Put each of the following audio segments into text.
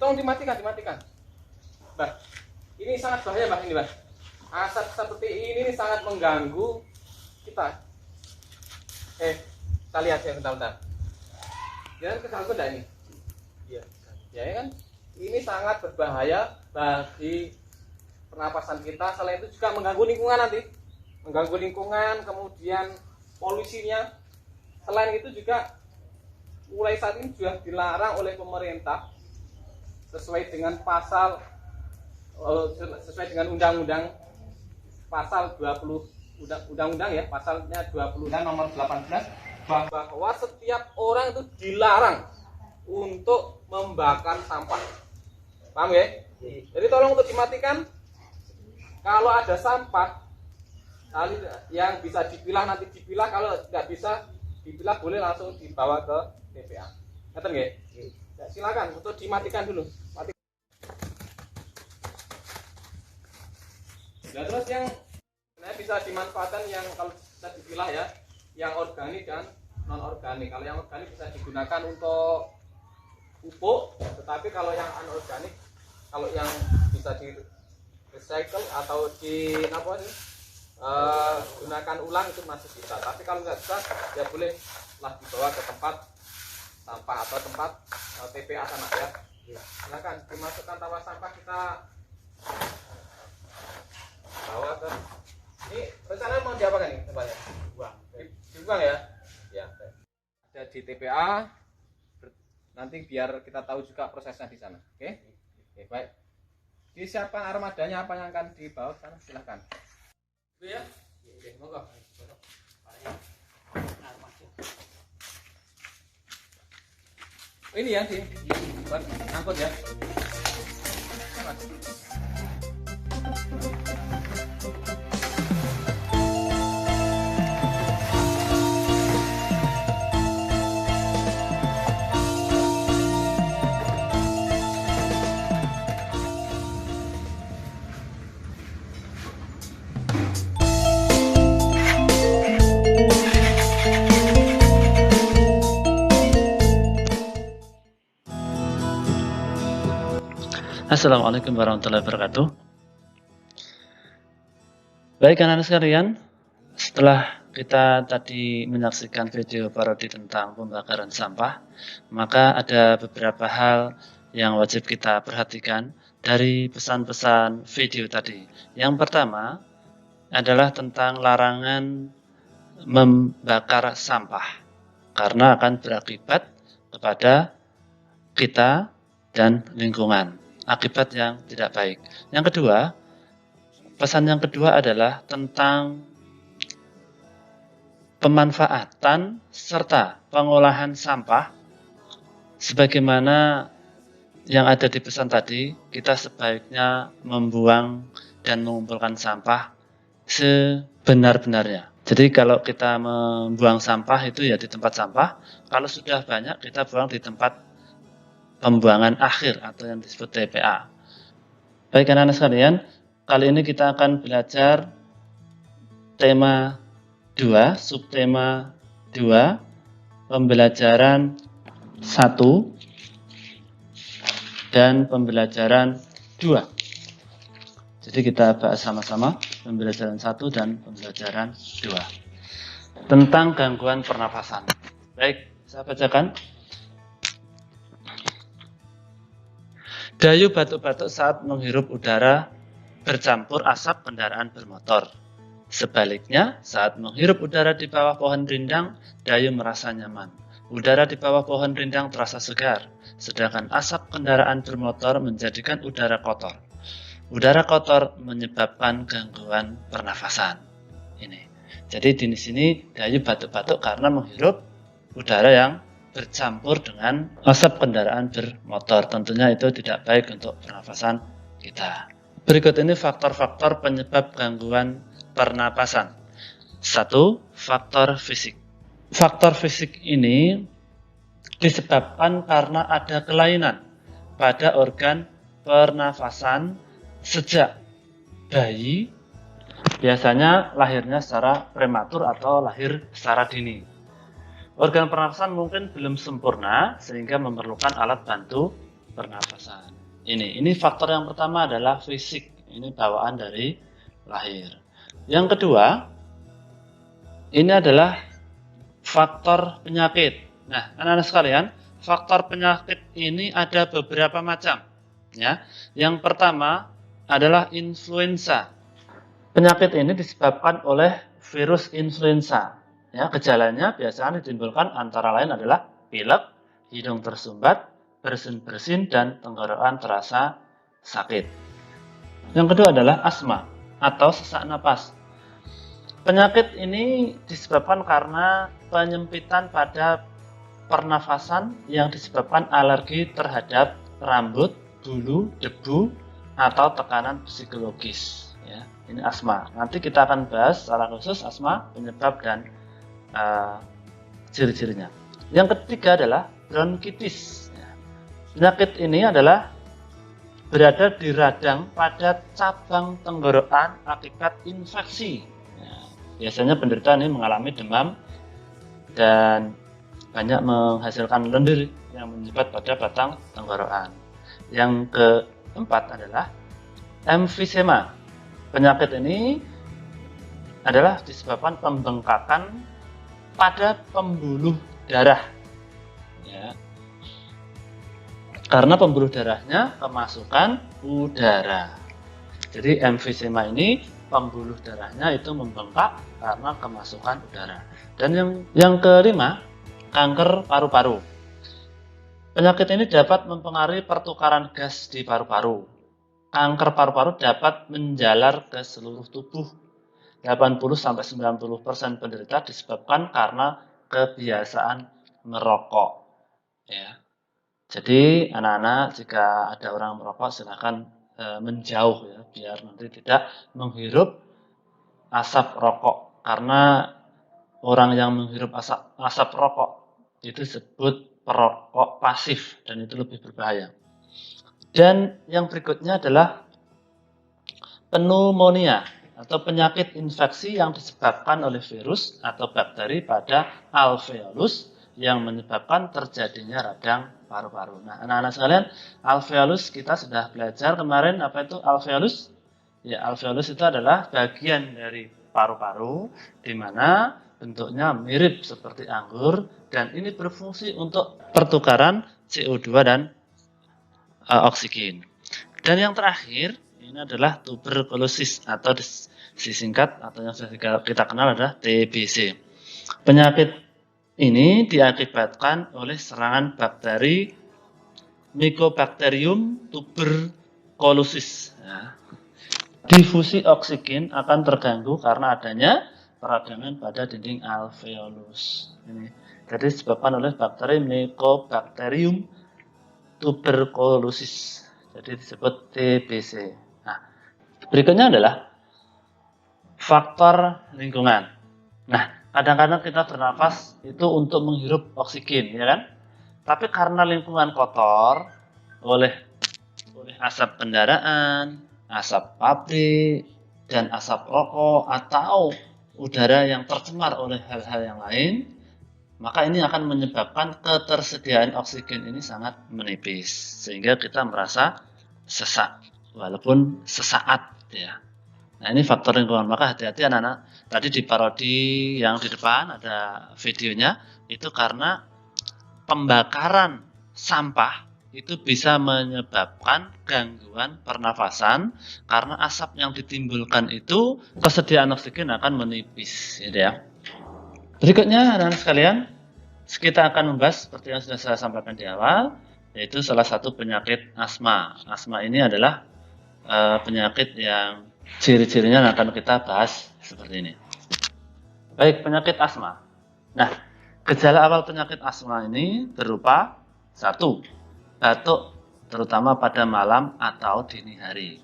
Tolong dimatikan. Mbak, ini sangat bahaya Mbak ini Mbak. Asap seperti ini sangat mengganggu kita. Kita lihat ya bentar. Jangan keganggu enggak ini? Iya. Ya kan? Ini sangat berbahaya bagi pernapasan kita. Selain itu juga mengganggu lingkungan nanti. Mengganggu lingkungan, kemudian polusinya. Selain itu juga mulai saat ini sudah dilarang oleh pemerintah sesuai dengan undang-undang pasal 20 undang-undang ya, pasalnya 20 dan nomor 18 bahwa setiap orang itu dilarang untuk membakar sampah. Paham ya? Jadi tolong untuk dimatikan. Kalau ada sampah yang bisa dipilah nanti dipilah, kalau tidak bisa dipilah boleh langsung dibawa ke TPA. Ngerti nggih? Ya, silakan untuk dimatikan dulu. Nah, terus yang bisa dimanfaatkan yang kalau bisa dipilah ya, yang organik dan non organik. Kalau yang organik bisa digunakan untuk pupuk, tetapi kalau yang anorganik, kalau yang bisa di recycle atau gunakan ulang itu masih bisa. Tapi kalau nggak bisa, ya bolehlah dibawa ke tempat sampah atau tempat TPA sana ya. Silakan dimasukkan tawa sampah, kita bawa ke. Ini rencana mau diapakan nih tempatnya? Dibuang ya? Ya. Ada di TPA. Nanti biar kita tahu juga prosesnya di sana. Oke? Oke, baik. Disiapkan armadanya apa yang akan dibawa ke sana? Silakan. Itu ya? Oke, monggo. Ini ya, buat angkut ya. Assalamualaikum warahmatullahi wabarakatuh. Baik anak-anak sekalian, setelah kita tadi menyaksikan video parodi tentang pembakaran sampah, maka ada beberapa hal yang wajib kita perhatikan dari pesan-pesan video tadi. Yang pertama adalah tentang larangan membakar sampah, karena akan berakibat kepada kita dan lingkungan. Akibat yang tidak baik. Yang kedua, pesan yang kedua adalah tentang pemanfaatan serta pengolahan sampah. Sebagaimana yang ada di pesan tadi, kita sebaiknya membuang dan mengumpulkan sampah sebenar-benarnya. Jadi kalau kita membuang sampah itu ya di tempat sampah, kalau sudah banyak kita buang di tempat pembuangan akhir atau yang disebut TPA. Baik anak-anak sekalian, kali ini kita akan belajar tema 2, subtema 2, pembelajaran 1 dan pembelajaran 2. Jadi kita bahas sama-sama pembelajaran 1 dan pembelajaran 2 tentang gangguan pernapasan. Baik, saya bacakan. Dayu batuk-batuk saat menghirup udara bercampur asap kendaraan bermotor. Sebaliknya, saat menghirup udara di bawah pohon rindang, Dayu merasa nyaman. Udara di bawah pohon rindang terasa segar, sedangkan asap kendaraan bermotor menjadikan udara kotor. Udara kotor menyebabkan gangguan pernafasan. Ini. Jadi di sini Dayu batuk-batuk karena menghirup udara yang bercampur dengan asap kendaraan bermotor. Tentunya itu tidak baik untuk pernafasan kita. Berikut ini faktor-faktor penyebab gangguan pernapasan. 1. Faktor fisik. Faktor fisik ini disebabkan karena ada kelainan pada organ pernafasan sejak bayi, biasanya lahirnya secara prematur atau lahir secara dini. Organ pernafasan mungkin belum sempurna sehingga memerlukan alat bantu pernafasan. Ini faktor yang pertama adalah fisik. Ini bawaan dari lahir. Yang kedua, ini adalah faktor penyakit. Nah, anak-anak sekalian, faktor penyakit ini ada beberapa macam. Ya, yang pertama adalah influenza. Penyakit ini disebabkan oleh virus influenza. Ya, gejalanya biasanya ditimbulkan antara lain adalah pilek, hidung tersumbat, bersin-bersin, dan tenggorokan terasa sakit. Yang kedua adalah asma atau sesak napas. Penyakit ini disebabkan karena penyempitan pada pernafasan yang disebabkan alergi terhadap rambut, bulu, debu, atau tekanan psikologis. Ya, ini asma. Nanti kita akan bahas secara khusus asma, penyebab, dan ciri-cirinya. Yang ketiga adalah bronkitis. Penyakit ini adalah berada di radang pada cabang tenggorokan akibat infeksi. Biasanya penderita ini mengalami demam dan banyak menghasilkan lendir yang menyebat pada batang tenggorokan. Yang keempat adalah emfisema. Penyakit ini adalah disebabkan pembengkakan pada pembuluh darah. Ya. Karena pembuluh darahnya kemasukan udara. Jadi emfisema ini pembuluh darahnya itu membengkak karena kemasukan udara. Dan yang kelima, kanker paru-paru. Penyakit ini dapat mempengaruhi pertukaran gas di paru-paru. Kanker paru-paru dapat menjalar ke seluruh tubuh. 80-90% penderita disebabkan karena kebiasaan merokok. Ya. Jadi anak-anak, jika ada orang merokok silakan menjauh ya, biar nanti tidak menghirup asap rokok. Karena orang yang menghirup asap rokok itu disebut perokok pasif dan itu lebih berbahaya. Dan yang berikutnya adalah pneumonia atau penyakit infeksi yang disebabkan oleh virus atau bakteri pada alveolus yang menyebabkan terjadinya radang paru-paru. Nah, anak-anak sekalian, alveolus kita sudah belajar kemarin apa itu alveolus? Ya, alveolus itu adalah bagian dari paru-paru di mana bentuknya mirip seperti anggur dan ini berfungsi untuk pertukaran CO2 dan oksigen. Dan yang terakhir ini adalah tuberkulosis atau disingkat atau yang kita kenal adalah TBC. Penyakit ini diakibatkan oleh serangan bakteri Mycobacterium tuberculosis. Ya. Difusi oksigen akan terganggu karena adanya peradangan pada dinding alveolus. Ini jadi disebabkan oleh bakteri Mycobacterium tuberculosis. Jadi disebut TBC. Nah, berikutnya adalah faktor lingkungan. Nah, kadang-kadang kita bernafas itu untuk menghirup oksigen, ya kan? Tapi karena lingkungan kotor oleh asap kendaraan, asap pabrik, dan asap rokok atau udara yang tercemar oleh hal-hal yang lain, maka ini akan menyebabkan ketersediaan oksigen ini sangat menipis sehingga kita merasa sesak walaupun sesaat ya. Nah, ini faktor lingkungan. Maka hati-hati anak-anak. Tadi di parodi yang di depan ada videonya itu karena pembakaran sampah itu bisa menyebabkan gangguan pernafasan karena asap yang ditimbulkan itu kesediaan oksigen akan menipis gitu ya. Berikutnya anak-anak sekalian, kita akan membahas seperti yang sudah saya sampaikan di awal, yaitu salah satu penyakit asma. Asma ini adalah penyakit yang ciri-cirinya akan kita bahas seperti ini. Baik, penyakit asma. Nah, gejala awal penyakit asma ini berupa 1. Batuk, terutama pada malam atau dini hari.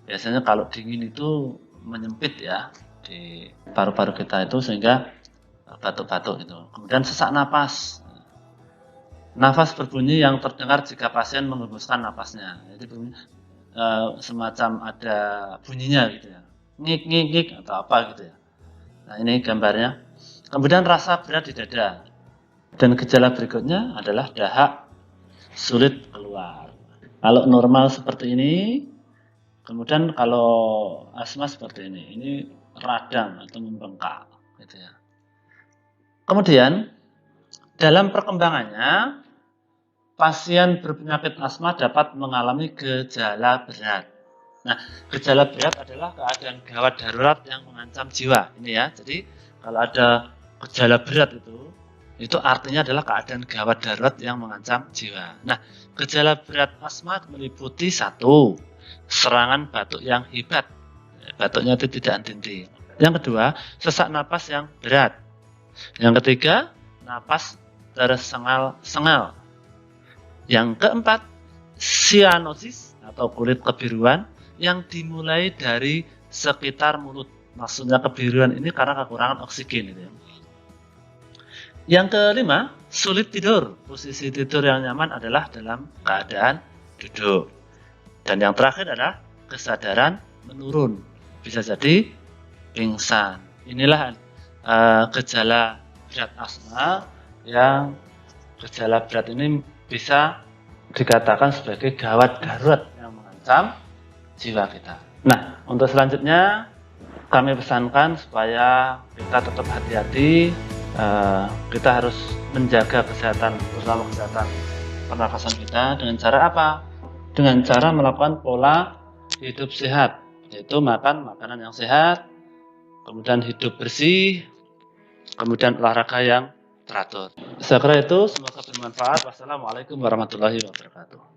Biasanya kalau dingin itu menyempit ya di paru-paru kita itu sehingga batuk-batuk itu. Kemudian sesak napas. Nafas berbunyi yang terdengar jika pasien menghembuskan napasnya. Jadi bunyi, semacam ada bunyinya gitu ya. Ngik-ngik atau apa gitu ya. Nah, ini gambarnya. Kemudian rasa berat di dada. Dan gejala berikutnya adalah dahak sulit keluar. Kalau normal seperti ini, kemudian kalau asma seperti ini radang atau membengkak, gitu ya. Kemudian dalam perkembangannya, pasien berpenyakit asma dapat mengalami gejala berat. Nah, gejala berat adalah keadaan gawat darurat yang mengancam jiwa. Ini ya, jadi kalau ada gejala berat itu artinya adalah keadaan gawat darurat yang mengancam jiwa. Nah, gejala berat asma meliputi 1, serangan batuk yang hebat. Batuknya itu tidak henti-henti. Yang kedua, sesak napas yang berat. Yang ketiga, napas tersengal-sengal. Yang keempat, sianosis atau kulit kebiruan yang dimulai dari sekitar mulut. Maksudnya kebiruan ini karena kekurangan oksigen. Gitu ya. Yang kelima, sulit tidur. Posisi tidur yang nyaman adalah dalam keadaan duduk. Dan yang terakhir adalah kesadaran menurun. Bisa jadi pingsan. Inilah gejala berat asma yang gejala berat ini bisa dikatakan sebagai gawat darurat yang mengancam jiwa kita. Nah, untuk selanjutnya kami pesankan supaya kita tetap hati-hati. Kita harus menjaga kesehatan, terutama kesehatan pernafasan kita dengan cara apa? Dengan cara melakukan pola hidup sehat, yaitu makan makanan yang sehat, kemudian hidup bersih, kemudian olahraga yang teratur. Saya kira itu, semoga bermanfaat. Wassalamualaikum warahmatullahi wabarakatuh.